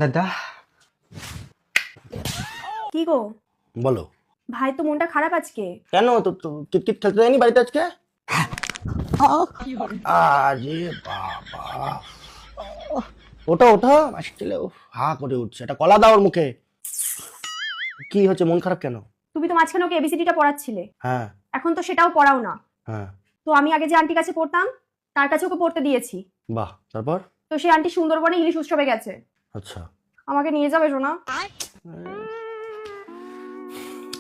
দাদা কি গো বলো। ভাই তো মনটা খারাপ আজকে। কেন তো কিটকিট খেলতে যায়নি বাড়িতে আজকে? আরে বাবা, ওটা ওটা আসলে হা করে উঠছে, এটা কলা দাও ওর মুখে। কি হচ্ছে, মন খারাপ কেন? তুমি তো মাঝখানে ওকে এবিসিডিটা পড়াচ্ছিলে, হ্যাঁ এখন তো সেটাও পড়াও না। হ্যাঁ। তো আমি আগে যে আন্টির কাছে পড়তাম তার কাছে ওকে পড়তে দিয়েছি। বাহ, তারপর? তো সেই আন্টি সুন্দরবনে ইলিশ উৎসবে গেছে, আচ্ছা, আমাকে নিয়ে যাবে সোনা?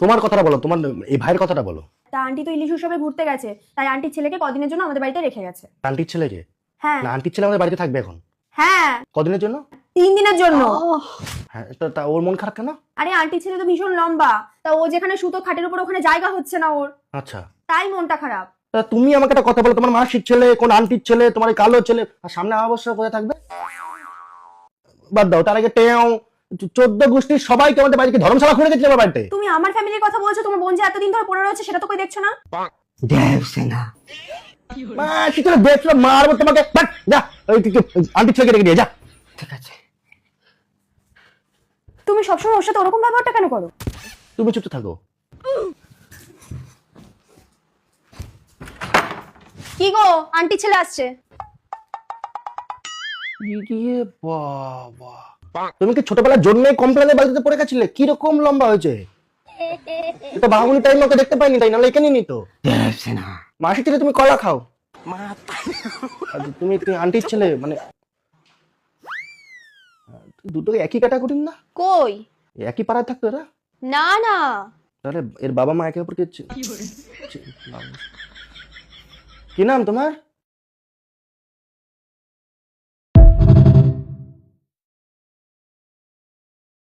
তোমার কথাটা বলো, তোমার এই ভাইয়ের কথাটা বলো। তা আন্টি তো ইলিশ উৎসবে ঘুরতে গেছে, তাই আন্টির ছেলেকে কদিনের জন্য আমাদের বাড়িতে রেখে গেছে। আন্টির ছেলেকে? হ্যাঁ না, আন্টির ছেলে আমাদের বাড়িতে থাকবে এখন। হ্যাঁ, কদিনের জন্য? 3 দিনের জন্য। হ্যাঁ, তা ওর মন খারাপ কেন? আরে আন্টির ছেলে তো ভীষণ লম্বা, তা ও যেখানে সুতো খাটের উপর ওখানে জায়গা হচ্ছে না ওর, আচ্ছা, তাই মনটা খারাপ। তা তুমি আমাকে একটা কথা বলো, তোমার মাসির ছেলে, কোন আন্টির ছেলে, তোমার এই কালো ছেলে, আর সামনে অবশ্য কোথায় থাকবে? বাদ দাও, তার আগে টেও 14 গোষ্ঠীর সবাইকে আমাদের বাড়িতে ধর্মশালা খুলে গেছে আমার বাড়িতে। তুমি আমার ফ্যামিলির কথা বলছো, তোমার বোন যে এতদিন ধরে পড়ে রয়েছে সেটা তো কই দেখছো না? দেখছে না মাসি, তোরা দেখছো, মারবো তোমাকে। বাট, যা ওই আন্টির ছেলেকে রেখে দিয়ে যা। ঠিক আছে, তুমি সবসময় ওর সাথে ওরকম ব্যবহারটা কেন করো? তুমি চুপ থাকো। কি গো, আন্টি ছেলে আসছে। ইয়ে বাবা, তুমি কি ছোটবেলার জন্যই কমপ্লেনের বাড়িতে পড়ে গেছিলে? কি রকম লম্বা হয়েছে এটা, বাহুনি টাইম ওকে দেখতে পাইনি, তাই নাহলে এখানে নিত। দেখছে না মাসি ছেলে, তুমি কলা খাও। তুমি আন্টির ছেলে মানে দুটো একই ক্যাটাগরির না? কই, একই পাড়ায় থাকতো এরা? না না, তাহলে এর বাবা মা একে অপরকে কি নাম তোমার?